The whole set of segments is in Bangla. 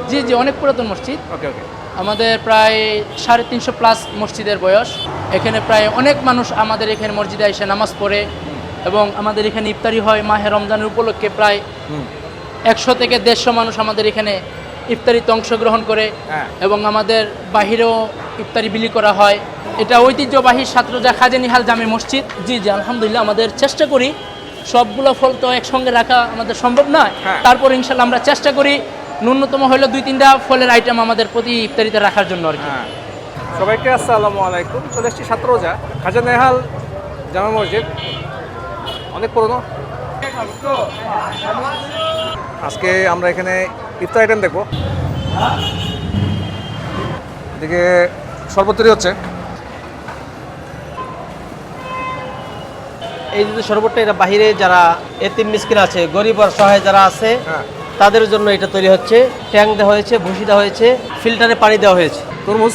জি জি, অনেক পুরাতন মসজিদ। ওকে ওকে। আমাদের প্রায় 350 প্লাস মসজিদের বয়স। এখানে প্রায় অনেক মানুষ আমাদের এখানে মসজিদে এসে নামাজ পড়ে এবং আমাদের এখানে ইফতারি হয় মাহে রমজানের উপলক্ষে। প্রায় 100 থেকে 150 মানুষ আমাদের এখানে ইফতারিতে অংশগ্রহণ করে হ্যাঁ। এবং আমাদের বাহিরেও ইফতারি বিলি করা হয়। এটা ঐতিহ্যবাহী ছাত্রজা খাজা নিহাল জামে মসজিদ। জি জি, আলহামদুলিল্লাহ আমাদের চেষ্টা করি, সবগুলো ফল তো একসঙ্গে রাখা আমাদের সম্ভব নয়। হ্যাঁ। তারপর ইনশাল্লাহ আমরা চেষ্টা করি ন্যূনতম হলেও 2-3টা ফলের আইটেম আমাদের প্রতি ইফতারিতে রাখার জন্য আর কি। হ্যাঁ, সবাইকে আসসালামু আলাইকুম। চলে এসেছি ছাত্রজা খাজা নেহাল জামে মসজিদ, অনেক পুরনো। আজকে আমরা এখানে ইফতার আইটেম দেখবো। এদিকে শরবত তৈরি হচ্ছে। এই যে শরবতটা, এটা বাহিরে যারা এতিম মিসকিন আছে, গরিব আর সহায় যারা আছে, হ্যাঁ, তাদের জন্য এটা তৈরি হচ্ছে। ট্যাং দেওয়া হয়েছে, ভুসি দেওয়া হয়েছে, ফিল্টারে পানি দেওয়া হয়েছে। তরমুজ।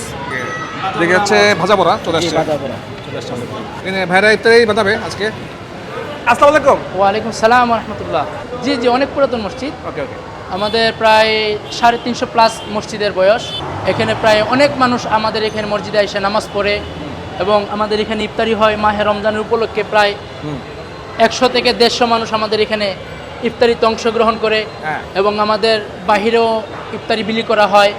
এদিকে হচ্ছে ভাজা পোড়া চলে আসছে। এখানে ভাইরা ইফতারি বানাবে আজকে। আসসালামু আলাইকুম। ওয়ালাইকুম সালাম রহমতুল্লাহ। জি জি, অনেক পুরাতন মসজিদ। ওকে ওকে। আমাদের প্রায় 350 প্লাস মসজিদের বয়স। এখানে প্রায় অনেক মানুষ আমাদের এখানে মসজিদে এসে নামাজ পড়ে এবং আমাদের এখানে ইফতারি হয় মাহে রমজানের উপলক্ষে। প্রায় 100 থেকে 150 মানুষ আমাদের এখানে ইফতারিতে অংশগ্রহণ করে হ্যাঁ। এবং আমাদের বাহিরেও ইফতারি বিলি করা হয়।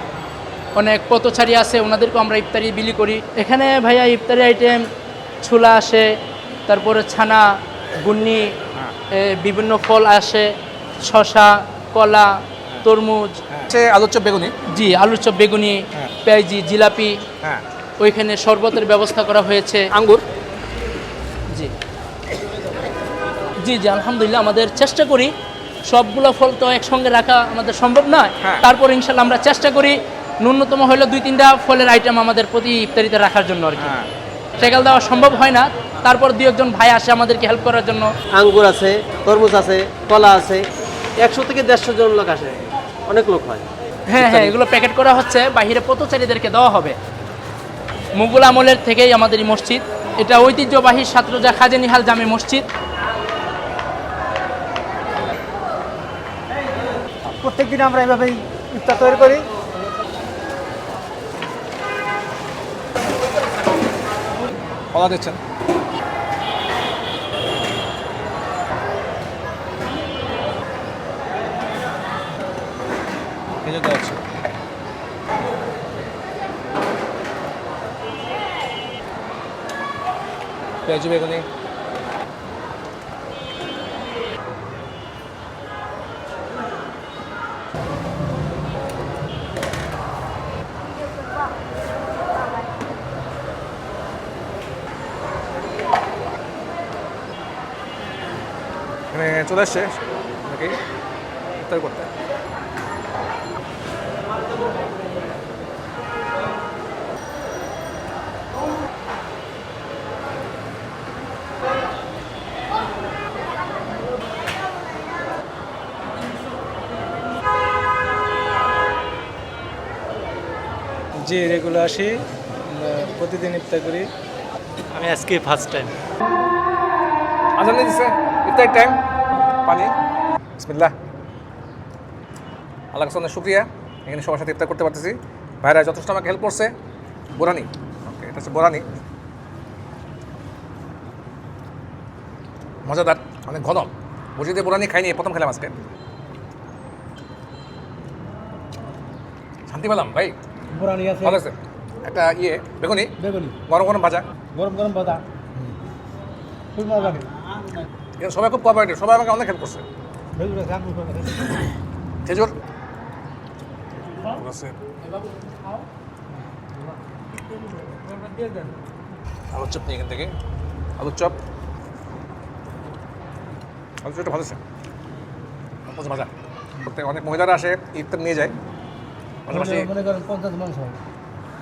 অনেক পথচারী আছে, ওনাদেরকেও আমরা ইফতারি বিলি করি। এখানে ভাইয়া ইফতারি আইটেম ছোলা আসে, তারপরে ছানা, গুন্নি, বিভিন্ন ফল আসে, শসা, কলা, তরমুজ। হচ্ছে আলুর চপ বেগুনি। জি, আলুর চপ, বেগুনি, হ্যাঁ। পেঁয়াজি, জিলাপি। হ্যাঁ, ওইখানে শরবতের ব্যবস্থা করা হয়েছে। আঙ্গুর। জি জি জি, আলহামদুলিল্লাহ আমাদের চেষ্টা করি, সবগুলো ফল তো একসঙ্গে রাখা আমাদের সম্ভব নয়। হ্যাঁ। তারপর ইনশাল্লাহ আমরা চেষ্টা করি ন্যূনতম হলেও 2-3টা ফলের আইটেম আমাদের প্রতি ইফতারিতে রাখার জন্য আর কি। হ্যাঁ। টেকাল দেওয়া সম্ভব হয় না, তারপর 2-1 ভাই আসে আমাদেরকে হেল্প করার জন্য। আঙ্গুর আছে, তরমুজ আছে, কলা আছে। 100 থেকে 150 জন লোক আসে, অনেক লোক হয়। হ্যাঁ হ্যাঁ, এগুলো প্যাকেট করা হচ্ছে, বাইরে পথচারীদেরকে দেওয়া হবে। মুঘল আমলের থেকেই আমাদের এই মসজিদ। এটা ঐতিহ্যবাহী ছাত্রজা খাজা নিহাল জামে মসজিদ। প্রত্যেকদিন আমরা এভাবেই ইফতার তৈরি করি। কলা দিচ্ছেন। খেজুর দেওয়া হচ্ছে। পেঁয়াজি, বেগুনি। এখানে চলে আসছে নাকি ইফতার করতে। জি, রেগুলার আসি, প্রতিদিন ইফতার করি। আমি আজকে ফার্স্ট টাইম। আজান দিয়ে দিচ্ছে, ইফতার টাইম। পানি। বিসমিল্লাহ। আল্লাহ কাছে অনেক শুকরিয়া, এখানে সবার সাথে ইফতার করতে পারতেছি। ভাইরা যথেষ্ট আমাকে হেল্প করছে। বোরানি। ওকে, এটা হচ্ছে বোরানি। মজাদার, অনেক ঘন। মসজিদে বোরানি খাইনি, প্রথম খেলাম আজকে। শান্তি পেলাম ভাই, বোরানি আছে, ভালো আছে। একটা বেগুনি, বেগুনি, গরম গরম ভাজা। গরম গরম বাদা, খুব মজা লাগে। এখানে সবাই খুব কোঅপারেটিভ, সবাই আমাকে অনেক হেল্প করছে। বেগুনি আছে, আঙ্গুর আছে। খেজুর আছে। আলুর চপ নিয়ে এখান থেকে। আলুর চপ, আলুর চপটা ভালো আছে, মজা। প্রত্যেক অনেক মহিলারা আসে, ইফতার নিয়ে যায়। পাশাপাশি মনে করেন 50 মানুষ হয়,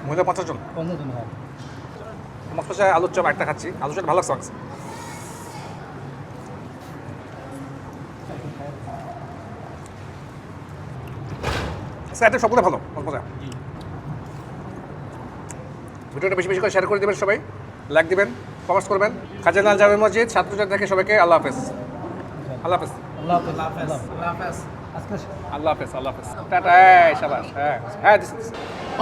মহিলা 50 জন। 50 জন হয়। আমার পাশে আলুর চপ একটা খাচ্ছি, আলুর চপ ভালো লাগছে আমার কাছে। আচ্ছা, সবগুলো ভালো, মজা। ভিডিওটা বেশি বেশি করে শেয়ার করে দেবেন, সবাই লাইক দিবেন, কমেন্টস করবেন। খাজা নিহাল জামে মসজিদ, ছাত্রজা থেকে সবাইকে আল্লাহ হাফেজ। আল্লাহ হাফেজ। আল্লাহ হাফেজ। আল্লাহ হাফেজ, আল্লাহ হাফেজ, টাটা, শাবাশ, হ্যাঁ হ্যাঁ দিছি।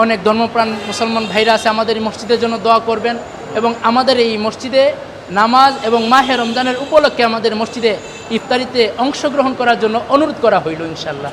অনেক ধর্মপ্রাণ মুসলমান ভাইরা আছে, আমাদের এই মসজিদের জন্য দোয়া করবেন এবং আমাদের এই মসজিদে নামাজ এবং মাহে রমজানের উপলক্ষে আমাদের মসজিদে ইফতারিতে অংশগ্রহণ করার জন্য অনুরোধ করা হইল ইনশাল্লাহ।